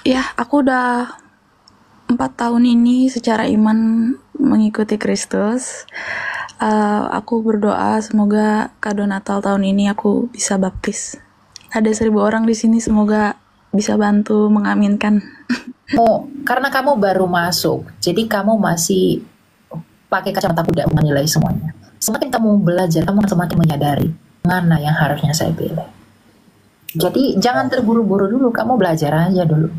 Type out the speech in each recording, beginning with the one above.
Ya, aku udah 4 tahun ini secara iman mengikuti Kristus. Aku berdoa semoga kado Natal tahun ini aku bisa baptis. Ada 1.000 orang di sini, semoga bisa bantu mengaminkan. Oh, karena kamu baru masuk, jadi kamu masih pakai kacamata kuda menilai semuanya. Semakin kamu belajar, kamu semakin menyadari mana yang harusnya saya pilih. Jadi jangan terburu-buru dulu, kamu belajar aja dulu.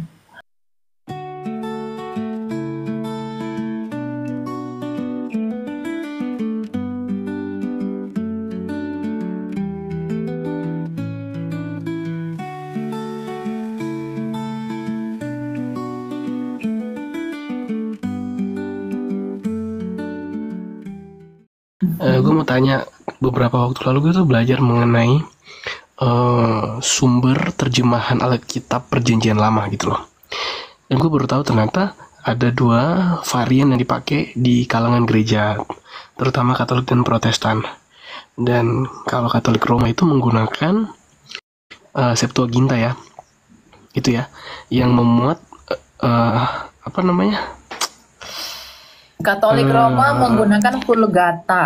Gue mau tanya, beberapa waktu lalu gue tuh belajar mengenai sumber terjemahan Alkitab Perjanjian Lama gitu loh. Dan gue baru tahu ternyata ada 2 varian yang dipakai di kalangan gereja, terutama Katolik dan Protestan. Dan kalau Katolik Roma itu menggunakan Septuaginta ya, itu ya, yang memuat apa namanya? Katolik Roma menggunakan Vulgata.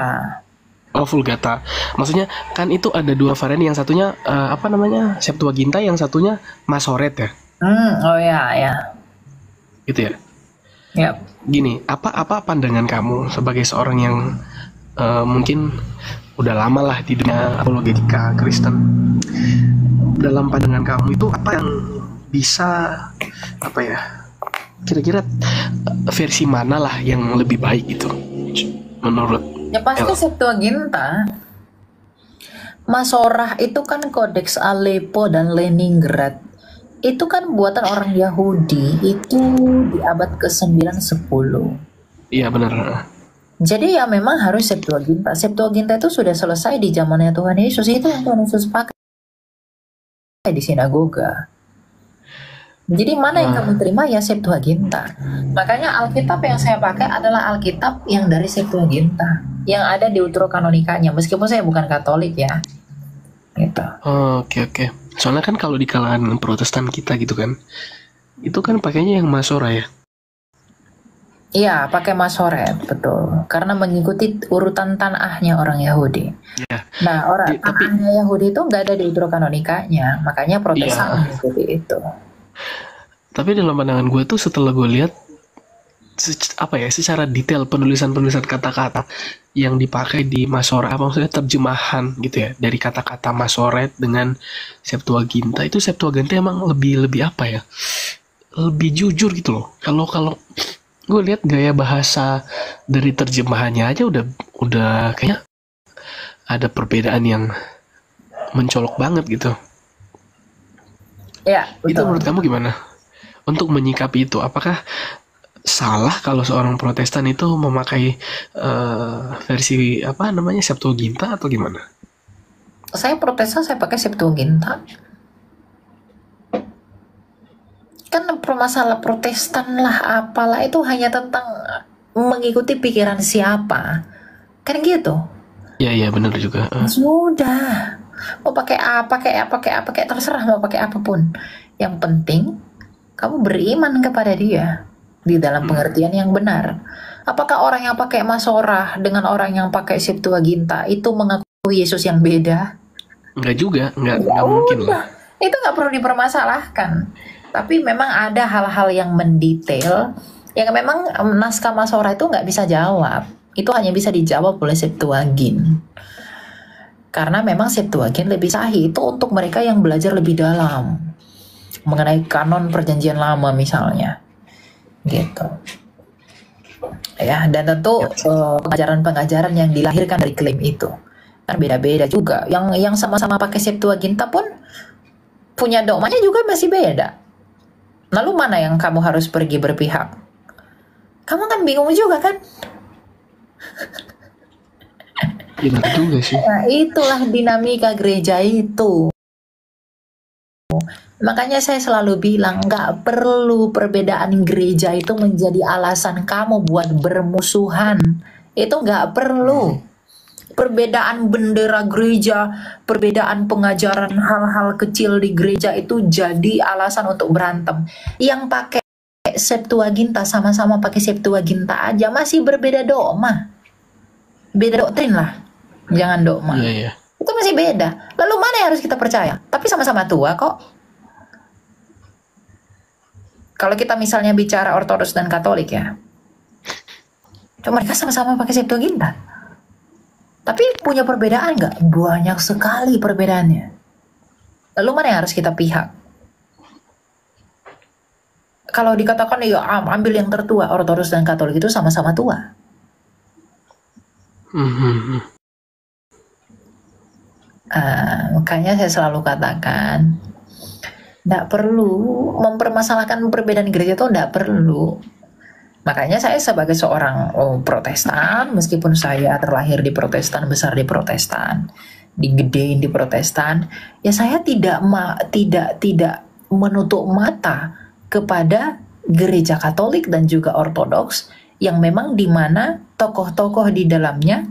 Oh, Vulgata. Maksudnya kan itu ada 2 varian, yang satunya apa namanya? Septuaginta, yang satunya Masoret ya. Oh ya. Gitu ya. Yap. Gini, apa pandangan kamu sebagai seorang yang mungkin udah lama lah di dunia apologetika Kristen? Dalam pandangan kamu itu apa yang bisa, apa ya? Kira-kira versi mana lah yang lebih baik itu menurut Ya pasti El? Septuaginta. Masorah itu kan Kodeks Aleppo dan Leningrad. Itu kan buatan orang Yahudi, itu di abad ke-9-10. Iya benar. Jadi ya memang harus Septuaginta. Septuaginta itu sudah selesai di zamannya Tuhan Yesus. Itu yang Tuhan Yesus pakai di sinagoga. Jadi mana yang kamu terima ya Septuaginta. Makanya Alkitab yang saya pakai adalah Alkitab yang dari Septuaginta, yang ada di Deuterokanonikanya. Meskipun saya bukan Katolik ya. Gitu. Oke. Soalnya kan kalau di kalangan Protestan kita gitu kan, itu kan pakainya yang Masora ya. Iya, pakai Masoret, betul. Karena mengikuti urutan tanahnya orang Yahudi. Ya. Nah, tanahnya Yahudi itu nggak ada di Deuterokanonikanya, makanya Protestan mengikuti itu. Tapi dalam pandangan gue tuh setelah gue lihat secara detail penulisan kata-kata yang dipakai di Masoret, maksudnya terjemahan gitu ya dari kata-kata Masoret dengan Septuaginta, itu Septuaginta emang lebih apa ya, lebih jujur gitu loh. Kalau gue lihat gaya bahasa dari terjemahannya aja udah kayaknya ada perbedaan yang mencolok banget gitu. Ya, betul. Itu menurut kamu gimana untuk menyikapi itu? Apakah salah kalau seorang Protestan itu memakai versi apa namanya Septuaginta atau gimana? Saya Protestan, saya pakai Septuaginta. Kan permasalahan Protestan lah apalah itu hanya tentang mengikuti pikiran siapa. Kan gitu. Iya benar juga. Sudah. Mau pakai apa kayak terserah, mau pakai apapun. Yang penting kamu beriman kepada dia di dalam pengertian yang benar. Apakah orang yang pakai Masorah dengan orang yang pakai Septuaginta itu mengakui Yesus yang beda? Enggak juga, enggak mungkin lah. Itu nggak perlu dipermasalahkan. Tapi memang ada hal-hal yang mendetail yang memang naskah Masorah itu nggak bisa jawab. Itu hanya bisa dijawab oleh Septuagint. Karena memang Septuagint lebih sahih. Itu untuk mereka yang belajar lebih dalam mengenai kanon Perjanjian Lama misalnya. Gitu. Ya, dan tentu pengajaran-pengajaran yang dilahirkan dari klaim itu kan beda-beda juga. Yang sama-sama pakai Septuaginta pun punya dogmanya juga masih beda. Lalu mana yang kamu harus pergi berpihak? Kamu kan bingung juga kan? Iya benar juga sih. Nah, itulah dinamika gereja itu. Makanya saya selalu bilang nggak perlu perbedaan gereja itu menjadi alasan kamu buat bermusuhan. Itu nggak perlu. Perbedaan bendera gereja, perbedaan pengajaran hal-hal kecil di gereja itu jadi alasan untuk berantem. Yang pakai Septuaginta sama-sama pakai Septuaginta aja masih berbeda dogma. Beda doktrin lah. Jangan dogma. Iya. Itu masih beda. Lalu mana yang harus kita percaya? Tapi sama-sama tua kok. Kalau kita misalnya bicara Ortodoks dan Katolik ya. Cuma mereka sama-sama pakai Septuaginta. Tapi punya perbedaan nggak? Banyak sekali perbedaannya. Lalu mana yang harus kita pihak? Kalau dikatakan ya ambil yang tertua, Ortodoks dan Katolik itu sama-sama tua. Makanya saya selalu katakan, tidak perlu mempermasalahkan perbedaan gereja itu, tidak perlu. Makanya saya sebagai seorang Protestan, meskipun saya terlahir di Protestan, besar di Protestan, digedein di Protestan, ya saya tidak menutup mata kepada gereja Katolik dan juga Ortodoks yang memang dimana tokoh-tokoh di dalamnya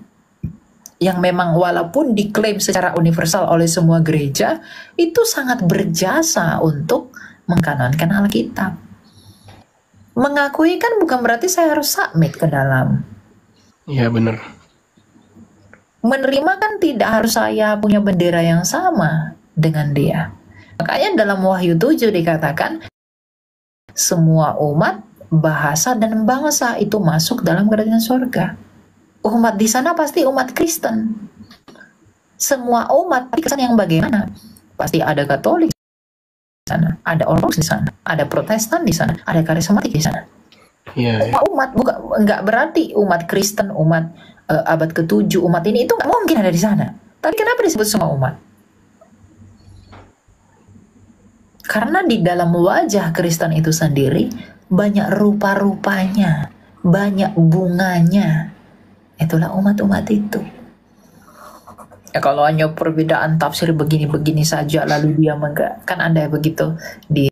yang memang walaupun diklaim secara universal oleh semua gereja itu sangat berjasa untuk mengkanonkan Alkitab. Mengakui kan bukan berarti saya harus submit ke dalam. Iya benar. Menerima kan tidak harus saya punya bendera yang sama dengan dia. Makanya dalam Wahyu 7 dikatakan semua umat, bahasa dan bangsa itu masuk dalam kerajaan surga. Umat di sana pasti umat Kristen. Semua umat Kristen yang bagaimana? Pasti ada Katolik di sana, ada Ortodoks di sana, ada Protestan di sana, ada karismatik di sana. Iya. Umat bukan nggak berarti umat Kristen, umat abad ke-7, umat ini itu nggak mungkin ada di sana. Tapi kenapa disebut semua umat? Karena di dalam wajah Kristen itu sendiri banyak rupa-rupanya, banyak bunganya. Itulah umat-umat itu. Ya kalau hanya perbedaan tafsir begini-begini saja lalu dia kan ada begitu di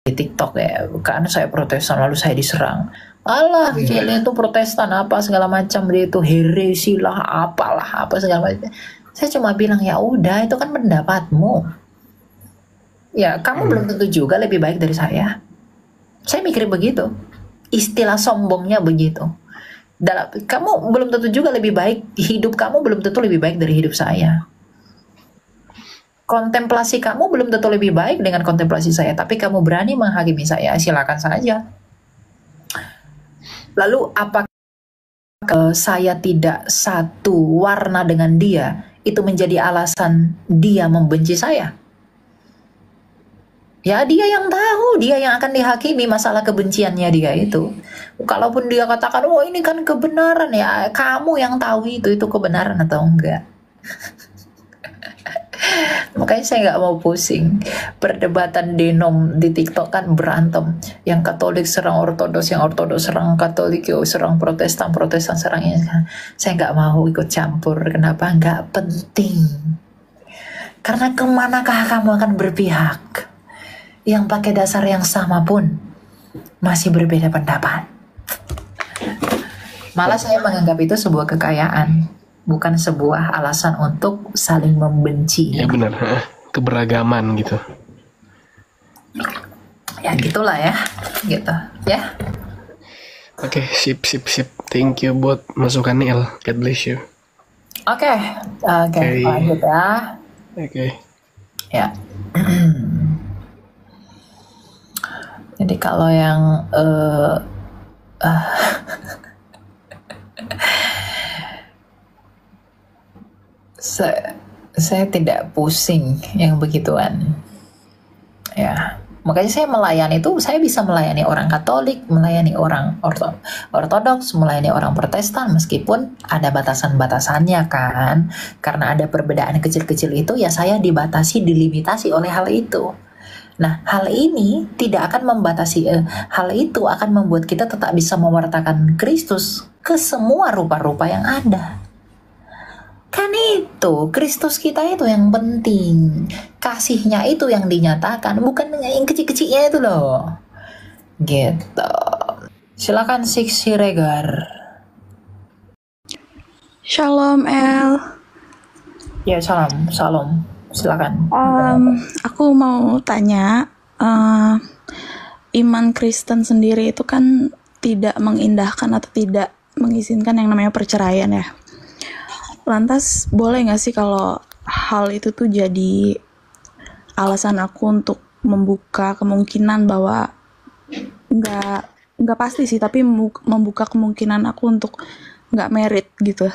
TikTok ya, kan saya Protestan lalu saya diserang. Alah, kalian itu Protestan apa segala macam, dia itu heresi lah, apalah apa segala macam. Saya cuma bilang ya udah itu kan pendapatmu. Ya kamu belum tentu juga lebih baik dari saya. Saya mikir begitu. Istilah sombongnya begitu. Kamu belum tentu juga lebih baik, hidup kamu belum tentu lebih baik dari hidup saya. Kontemplasi kamu belum tentu lebih baik dengan kontemplasi saya, tapi kamu berani menghakimi saya, silakan saja. Lalu apakah saya tidak satu warna dengan dia, itu menjadi alasan dia membenci saya? Ya dia yang tahu, dia yang akan dihakimi masalah kebenciannya dia itu. Kalaupun dia katakan, oh ini kan kebenaran ya, kamu yang tahu itu kebenaran atau enggak. Makanya saya nggak mau pusing. Perdebatan denom di TikTok kan berantem. Yang Katolik serang Ortodoks, yang Ortodoks serang Katolik, serang Protestan, Protestan serang ini. Saya nggak mau ikut campur. Kenapa? Nggak penting. Karena kemanakah kamu akan berpihak? Yang pakai dasar yang sama pun masih berbeda pendapat. Malah saya menganggap itu sebuah kekayaan, bukan sebuah alasan untuk saling membenci. Ya benar, keberagaman gitu. Ya gitulah ya, gitu ya. Oke, sip. Thank you buat masukannya El. God bless you. Oke, lanjut ya. Oke. Ya. Jadi kalau yang saya tidak pusing yang begituan. Ya, makanya saya melayani itu, saya bisa melayani orang Katolik, melayani orang Ortodoks, melayani orang Protestan, meskipun ada batasan-batasannya kan. Karena ada perbedaan kecil-kecil itu, ya saya dibatasi, dilimitasi oleh hal itu. Nah, hal ini tidak akan membatasi, hal itu akan membuat kita tetap bisa mewartakan Kristus ke semua rupa-rupa yang ada. Kan itu, Kristus kita itu yang penting. Kasihnya itu yang dinyatakan, bukan yang kecil-kecilnya itu loh. Gitu. Silakan Siksi Regar. Shalom El. Ya, salam. Silakan. Aku mau tanya, iman Kristen sendiri itu kan tidak mengindahkan atau tidak mengizinkan yang namanya perceraian ya. Lantas boleh nggak sih kalau hal itu tuh jadi alasan aku untuk membuka kemungkinan bahwa nggak pasti sih, tapi membuka kemungkinan aku untuk nggak merit gitu.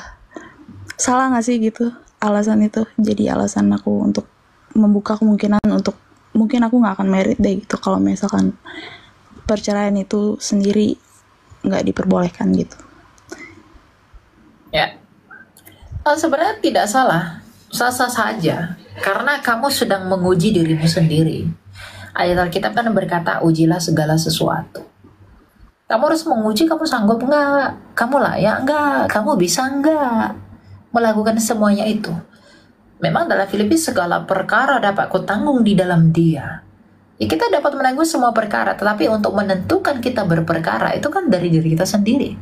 Salah nggak sih gitu alasan itu jadi alasan aku untuk membuka kemungkinan untuk mungkin aku nggak akan merit deh gitu kalau misalkan perceraian itu sendiri nggak diperbolehkan gitu. Ya. Sebenarnya tidak salah, sah-sah saja, karena kamu sedang menguji dirimu sendiri. Ayat Alkitab kan berkata, ujilah segala sesuatu. Kamu harus menguji, kamu sanggup nggak? Kamu layak nggak? Kamu bisa nggak melakukan semuanya itu? Memang dalam Filipi segala perkara dapat kutanggung di dalam Dia. Ya, kita dapat menanggung semua perkara, tetapi untuk menentukan kita berperkara itu kan dari diri kita sendiri.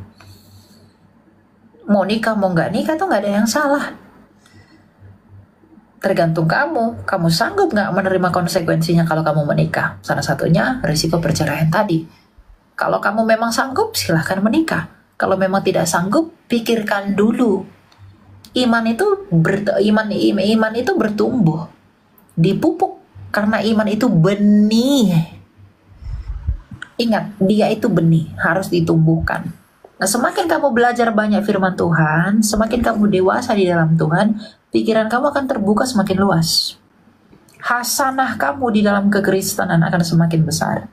Mau nikah mau nggak nikah tuh nggak ada yang salah. Tergantung kamu sanggup nggak menerima konsekuensinya kalau kamu menikah. Salah satunya risiko perceraian tadi. Kalau kamu memang sanggup, silahkan menikah. Kalau memang tidak sanggup, pikirkan dulu. Iman itu bertumbuh, dipupuk, karena iman itu benih. Ingat, dia itu benih, harus ditumbuhkan. Nah, semakin kamu belajar banyak firman Tuhan, semakin kamu dewasa di dalam Tuhan, pikiran kamu akan terbuka semakin luas. Hasanah kamu di dalam kekristenan akan semakin besar.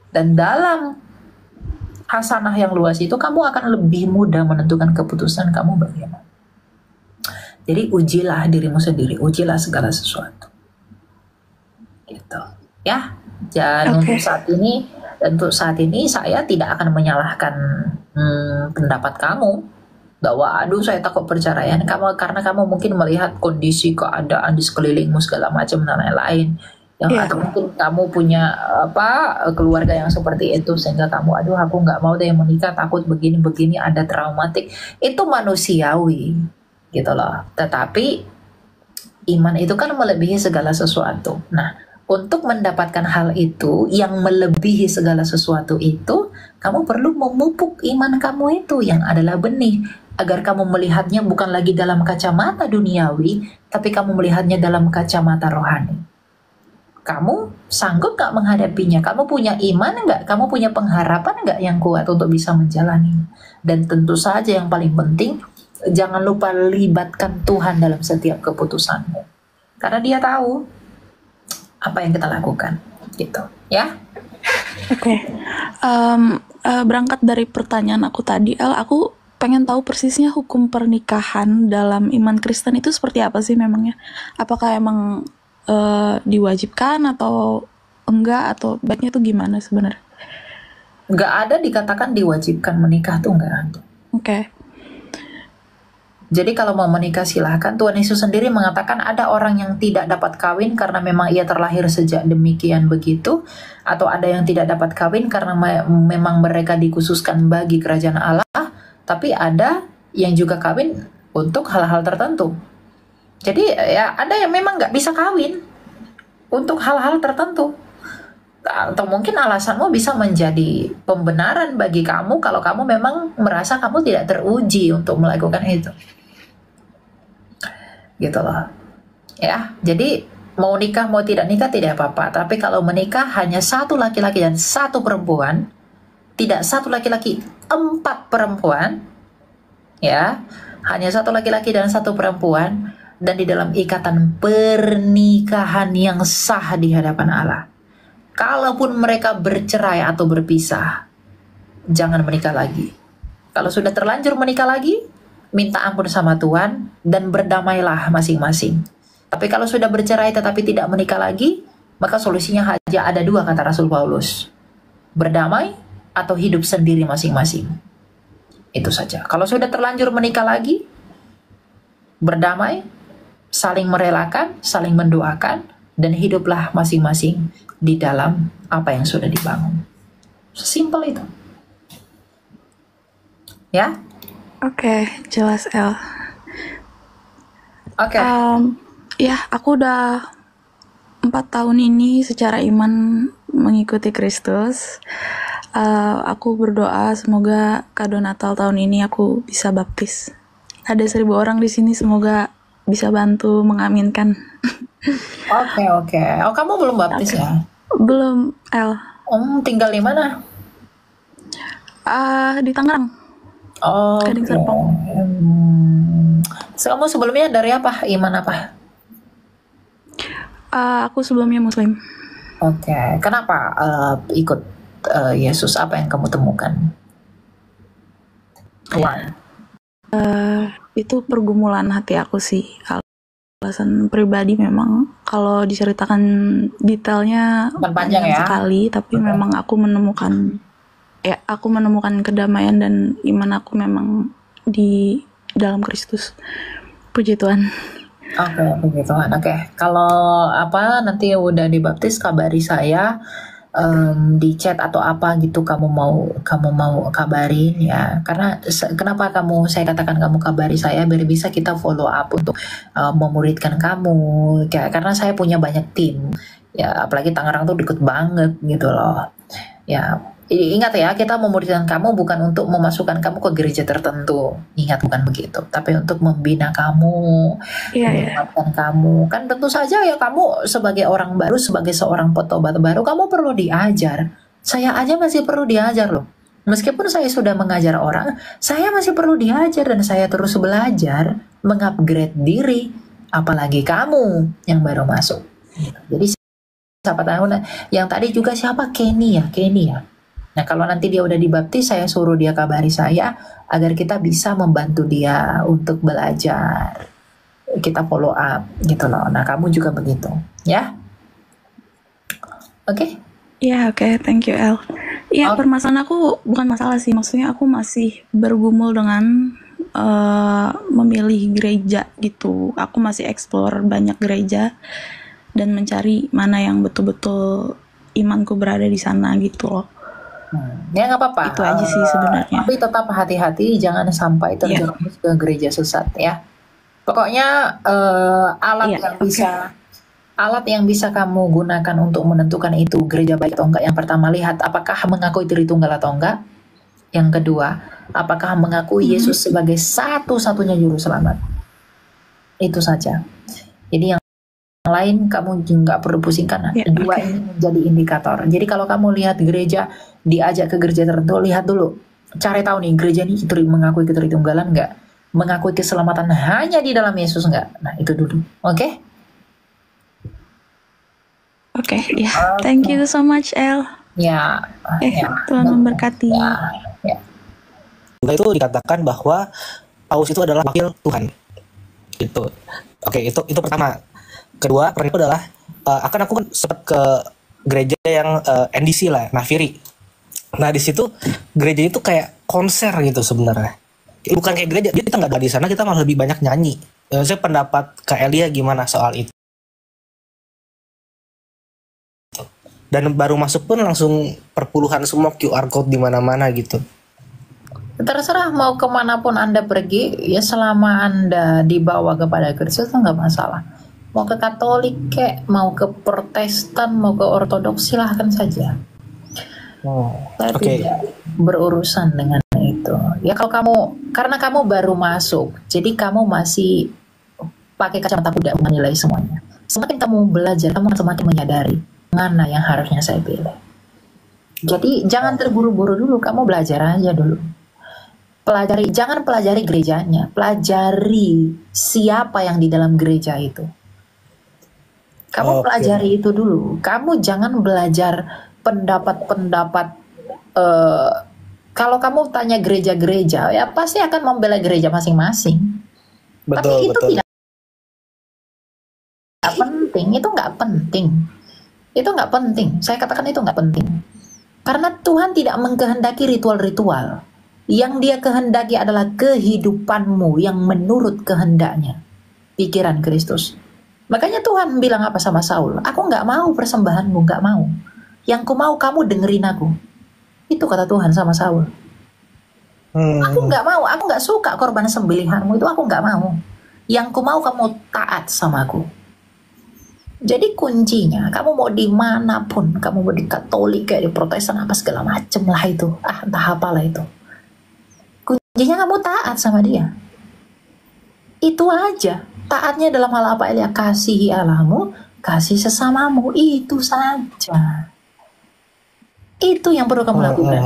Dan dalam hasanah yang luas itu, kamu akan lebih mudah menentukan keputusan kamu bagaimana. Jadi ujilah dirimu sendiri, ujilah segala sesuatu. Gitu. Ya. Dan untuk saat ini saya tidak akan menyalahkan pendapat kamu bahwa aduh saya takut perceraian karena kamu mungkin melihat kondisi keadaan di sekelilingmu segala macam dan lain-lain. Atau mungkin kamu punya keluarga yang seperti itu sehingga kamu aduh aku nggak mau deh menikah, takut begini ada traumatik. Itu manusiawi gitu loh. Tetapi iman itu kan melebihi segala sesuatu. Nah, untuk mendapatkan hal itu yang melebihi segala sesuatu itu, kamu perlu memupuk iman kamu itu yang adalah benih, agar kamu melihatnya bukan lagi dalam kacamata duniawi, tapi kamu melihatnya dalam kacamata rohani. Kamu sanggup gak menghadapinya? Kamu punya iman gak? Kamu punya pengharapan gak yang kuat untuk bisa menjalani? Dan tentu saja yang paling penting, jangan lupa libatkan Tuhan dalam setiap keputusanmu. Karena Dia tahu apa yang kita lakukan, gitu, ya. Oke. Berangkat dari pertanyaan aku tadi, aku pengen tahu persisnya hukum pernikahan dalam iman Kristen itu seperti apa sih memangnya? Apakah emang diwajibkan atau enggak, atau baiknya itu gimana sebenarnya? Nggak ada dikatakan diwajibkan menikah tuh, nggak ada. Oke. Jadi kalau mau menikah silahkan. Tuhan Yesus sendiri mengatakan ada orang yang tidak dapat kawin karena memang ia terlahir sejak demikian begitu, atau ada yang tidak dapat kawin karena memang mereka dikhususkan bagi kerajaan Allah, tapi ada yang juga kawin untuk hal-hal tertentu. Jadi ya ada yang memang nggak bisa kawin untuk hal-hal tertentu. Atau mungkin alasanmu bisa menjadi pembenaran bagi kamu kalau kamu memang merasa kamu tidak teruji untuk melakukan itu. Gitu loh. Ya, jadi mau nikah mau tidak nikah tidak apa-apa. Tapi kalau menikah hanya satu laki-laki dan satu perempuan, tidak satu laki-laki 4 perempuan, ya, hanya satu laki-laki dan satu perempuan, dan di dalam ikatan pernikahan yang sah di hadapan Allah. Kalaupun mereka bercerai atau berpisah, jangan menikah lagi. Kalau sudah terlanjur menikah lagi, minta ampun sama Tuhan dan berdamailah masing-masing. Tapi kalau sudah bercerai tetapi tidak menikah lagi, maka solusinya hanya ada 2 kata Rasul Paulus. Berdamai atau hidup sendiri masing-masing. Itu saja. Kalau sudah terlanjur menikah lagi, berdamai, saling merelakan, saling mendoakan, dan hiduplah masing-masing di dalam apa yang sudah dibangun. Sesimpel itu. Ya? Oke, jelas El. Oke. Ya, aku udah 4 tahun ini secara iman mengikuti Kristus. Aku berdoa semoga kado Natal tahun ini aku bisa baptis. Ada 1.000 orang di sini, semoga bisa bantu mengaminkan. Oke. Oh, kamu belum baptis ya? Belum, El. Tinggal di mana? Di Tangerang, Gading Oke. Serpong. Kamu sebelumnya dari apa? Iman apa? Aku sebelumnya Muslim. Oke. Kenapa ikut Yesus? Apa yang kamu temukan? Why? Itu pergumulan hati aku sih. Alasan pribadi memang. Kalau diceritakan detailnya Bukan panjang ya? sekali, tapi memang aku menemukan kedamaian dan iman aku memang di dalam Kristus. Puji Tuhan. Oke, puji Tuhan. Oke, kalau nanti udah dibaptis kabari saya di chat atau apa gitu kamu mau kabarin ya. Karena kenapa saya katakan kamu kabari saya biar bisa kita follow up untuk memuridkan kamu. Karena saya punya banyak tim. Ya, apalagi Tangerang tuh deket banget gitu loh. Ya, ingat ya, kita memuridkan kamu bukan untuk memasukkan kamu ke gereja tertentu. Ingat, bukan begitu. Tapi untuk membina kamu, menguatkan kamu. Kan tentu saja ya, kamu sebagai orang baru, sebagai seorang petobat baru, kamu perlu diajar. Saya aja masih perlu diajar loh. Meskipun saya sudah mengajar orang, saya masih perlu diajar dan saya terus belajar, mengupgrade diri. Apalagi kamu yang baru masuk. Jadi siapa tahu yang tadi juga siapa? Kenny ya. Nah, kalau nanti dia udah dibaptis, saya suruh dia kabari saya agar kita bisa membantu dia untuk belajar. Kita follow up gitu loh. Nah, kamu juga begitu, ya? Oke? Ya, oke. Thank you, El. Ya, permasalahan aku bukan masalah sih. Maksudnya aku masih bergumul dengan memilih gereja gitu. Aku masih explore banyak gereja dan mencari mana yang betul-betul imanku berada di sana gitu loh. Ya nggak apa-apa. Itu aja sih sebenarnya. Tapi tetap hati-hati, jangan sampai terjerumus ke gereja sesat ya. Pokoknya alat yang bisa kamu gunakan untuk menentukan itu gereja baik atau enggak. Yang pertama, lihat apakah mengakui Tritunggal atau enggak. Yang kedua, apakah mengakui Yesus sebagai satu-satunya juru selamat. Itu saja. Jadi yang lain kamu nggak perlu pusingkan. Dua ini menjadi indikator. Jadi kalau kamu lihat gereja, diajak ke gereja tertentu, lihat dulu, cari tahu nih gereja ini mengakui ketritunggalan nggak, mengakui keselamatan hanya di dalam Yesus nggak. Nah, itu dulu. Oke? Oke, ya. Thank you so much, El. Ya. Tuhan memberkati. Itu dikatakan bahwa Paulus itu adalah wakil Tuhan. Itu. Oke, itu pertama. Kedua, pertanyaan itu adalah akan aku kan sempat ke gereja yang NDC lah, Nafiri. Nah, di situ gereja itu kayak konser gitu sebenarnya. Bukan kayak gereja, kita nggak ada di sana, kita malah lebih banyak nyanyi. Saya pendapat Kak Elia gimana soal itu? Dan baru masuk pun langsung perpuluhan semua QR code di mana-mana gitu. Terserah mau kemanapun Anda pergi, ya selama Anda dibawa kepada Kristus itu nggak masalah. Mau ke Katolik kek, mau ke Protestan, mau ke Ortodoks, silahkan saja. Saya tidak berurusan dengan itu. Ya kalau karena kamu baru masuk, jadi kamu masih pakai kacamata kuda menilai semuanya. Semakin kamu belajar, kamu semakin menyadari mana yang harusnya saya pilih. Jadi jangan terburu-buru dulu, kamu belajar aja dulu. Jangan pelajari gerejanya, pelajari siapa yang di dalam gereja itu. Kamu pelajari itu dulu. Kamu jangan belajar pendapat-pendapat. Kalau kamu tanya gereja-gereja, ya pasti akan membela gereja masing-masing. Tapi itu tidak penting. Itu nggak penting. Itu nggak penting. Saya katakan itu nggak penting. Karena Tuhan tidak mengkehendaki ritual-ritual. Yang Dia kehendaki adalah kehidupanmu yang menurut kehendaknya. Pikiran Kristus. Makanya Tuhan bilang apa sama Saul? Aku nggak mau persembahanmu, nggak mau. Yang ku mau kamu dengerin aku. Itu kata Tuhan sama Saul. Aku nggak mau, aku nggak suka korban sembelihanmu itu, aku nggak mau. Yang ku mau kamu taat sama aku. Jadi kuncinya, kamu mau dimanapun, kamu mau di Katolik kayak di Protestan apa segala macem lah itu, entah apalah itu. Kuncinya kamu taat sama dia. Itu aja. Taatnya dalam hal apa? Ya kasihi Allahmu, kasih sesamamu, itu saja. Itu yang perlu kamu lakukan.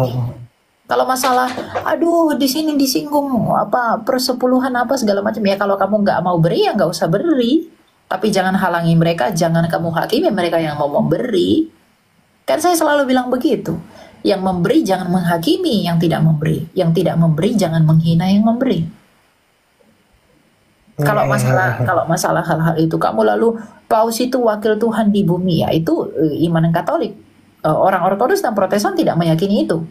Kalau masalah, aduh di sini disinggung apa persepuluhan apa segala macam, ya kalau kamu nggak mau beri ya nggak usah beri. Tapi jangan halangi mereka, jangan kamu hakimi mereka yang mau memberi. Kan saya selalu bilang begitu. Yang memberi jangan menghakimi yang tidak memberi. Yang tidak memberi jangan menghina yang memberi. Kalau masalah hal-hal itu, kamu lalu paus itu wakil Tuhan di bumi, ya itu iman Katolik. Orang Ortodoks dan Protestan tidak meyakini itu.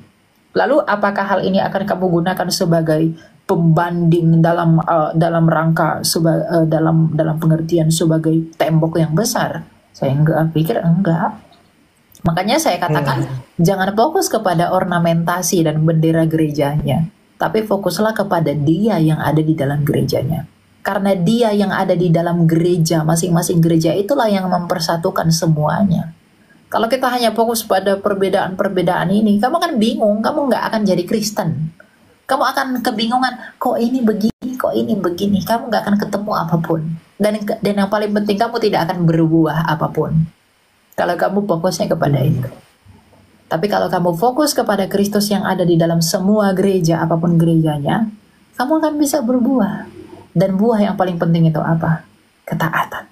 Lalu apakah hal ini akan kamu gunakan sebagai pembanding dalam rangka dalam pengertian sebagai tembok yang besar? Saya pikir enggak. Makanya saya katakan jangan fokus kepada ornamentasi dan bendera gerejanya, tapi fokuslah kepada dia yang ada di dalam gerejanya. Karena dia yang ada di dalam gereja, masing-masing gereja itulah yang mempersatukan semuanya. Kalau kita hanya fokus pada perbedaan-perbedaan ini, kamu akan bingung, kamu nggak akan jadi Kristen. Kamu akan kebingungan, kok ini begini, kok ini begini. Kamu nggak akan ketemu apapun. Dan yang paling penting, kamu tidak akan berbuah apapun. Kalau kamu fokusnya kepada itu. Tapi kalau kamu fokus kepada Kristus yang ada di dalam semua gereja, apapun gerejanya, kamu akan bisa berbuah. Dan buah yang paling penting itu apa? Ketaatan.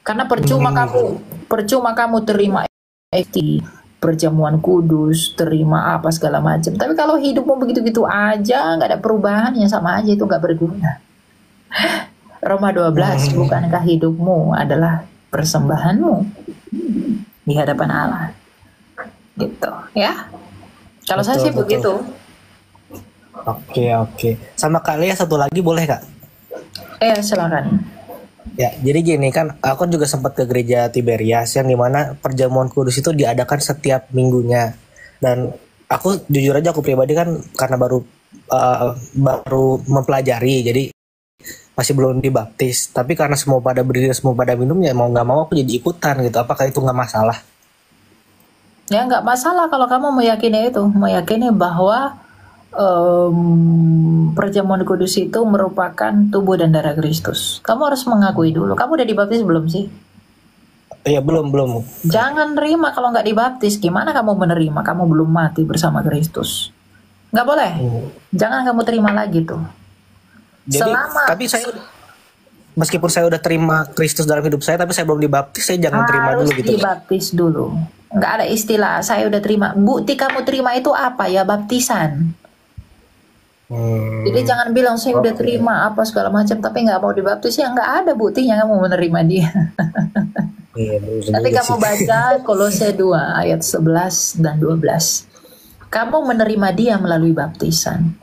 Karena percuma kamu terima perjamuan kudus, terima apa segala macam. Tapi kalau hidupmu begitu-gitu aja, nggak ada perubahannya, sama aja itu nggak berguna. Roma 12, bukankah hidupmu adalah persembahanmu di hadapan Allah? Gitu, ya. Kalau saya sih begitu. Oke. Sama Kak Lea satu lagi boleh Kak? Silakan. Ya, jadi gini kan, aku juga sempat ke gereja Tiberias yang dimana perjamuan kudus itu diadakan setiap minggunya. Dan aku jujur aja, aku pribadi kan karena baru mempelajari, jadi masih belum dibaptis. Tapi karena semua pada berdiri, semua pada minum, ya mau nggak mau aku jadi ikutan gitu. Apakah itu nggak masalah? Ya nggak masalah kalau kamu meyakini bahwa perjamuan kudus itu merupakan tubuh dan darah Kristus. Kamu harus mengakui dulu. Kamu udah dibaptis belum sih? Iya, belum. Jangan terima kalau nggak dibaptis. Gimana kamu menerima? Kamu belum mati bersama Kristus. Nggak boleh. Jangan kamu terima lagi tuh. Jadi, tapi saya meskipun saya udah terima Kristus dalam hidup saya, tapi saya belum dibaptis, saya jangan terima dulu gitu. Harus dibaptis dulu. Nggak ada istilah saya udah terima. Bukti kamu terima itu apa? Ya baptisan. Jadi jangan bilang saya udah terima apa segala macam tapi nggak mau dibaptis, ya nggak ada buktinya kamu menerima dia. Nanti kamu baca Kolose 2 ayat 11 dan 12. Kamu menerima dia melalui baptisan.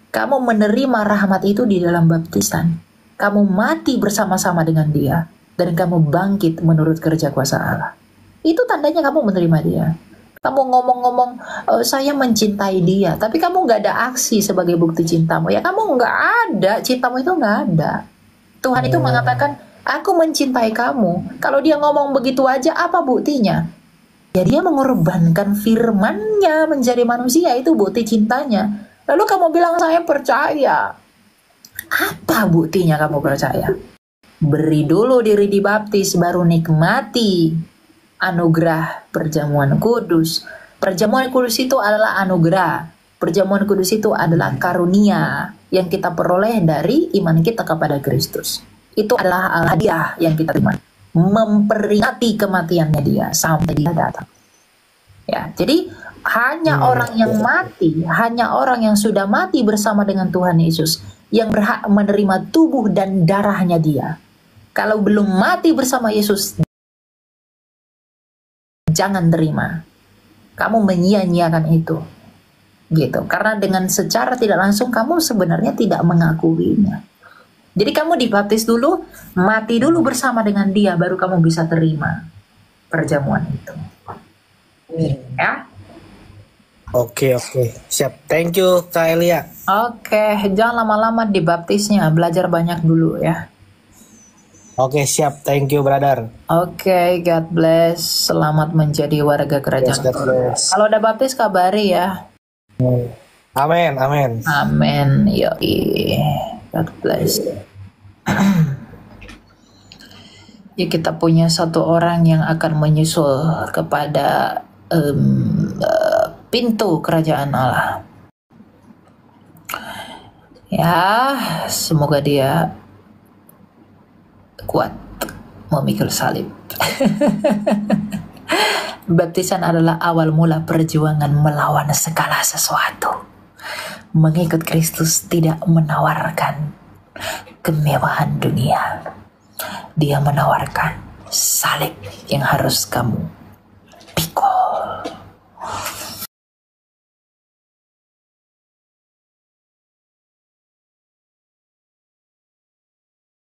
Kamu menerima rahmat itu di dalam baptisan. Kamu mati bersama-sama dengan dia dan kamu bangkit menurut kerja kuasa Allah. Itu tandanya kamu menerima dia. Kamu ngomong-ngomong saya mencintai dia, tapi kamu nggak ada aksi sebagai bukti cintamu. Ya kamu nggak ada, cintamu itu nggak ada. Tuhan itu mengatakan, aku mencintai kamu. Kalau dia ngomong begitu aja, apa buktinya? Ya dia mengorbankan firman-Nya menjadi manusia, itu bukti cintanya. Lalu kamu bilang saya percaya. Apa buktinya kamu percaya? Beri dulu diri dibaptis, baru nikmati anugerah perjamuan kudus. Perjamuan kudus itu adalah anugerah. Perjamuan kudus itu adalah karunia yang kita peroleh dari iman kita kepada Kristus. Itu adalah hadiah yang kita terima, memperingati kematiannya dia sampai dia datang. Ya, jadi hanya orang yang mati, hanya orang yang sudah mati bersama dengan Tuhan Yesus yang berhak menerima tubuh dan darahnya dia. Kalau belum mati bersama Yesus, jangan terima. Kamu menyia-nyiakan itu. Gitu. Karena dengan secara tidak langsung kamu sebenarnya tidak mengakuinya. Jadi kamu dibaptis dulu, mati dulu bersama dengan dia, baru kamu bisa terima perjamuan itu. Ya. Oke, siap. Thank you Kak Elia. Oke, jangan lama-lama dibaptisnya, belajar banyak dulu ya. Oke, siap. Thank you brother. Oke, God bless. Selamat menjadi warga Yes, kerajaan. God bless. Kalau udah baptis kabari ya. Amin. Amin. Yoi. God bless. Ya, kita punya satu orang yang akan menyusul kepada pintu kerajaan Allah. Ya, semoga dia kuat memikul salib. Baptisan adalah awal mula perjuangan melawan segala sesuatu. Mengikut Kristus tidak menawarkan kemewahan dunia. Dia menawarkan salib yang harus kamu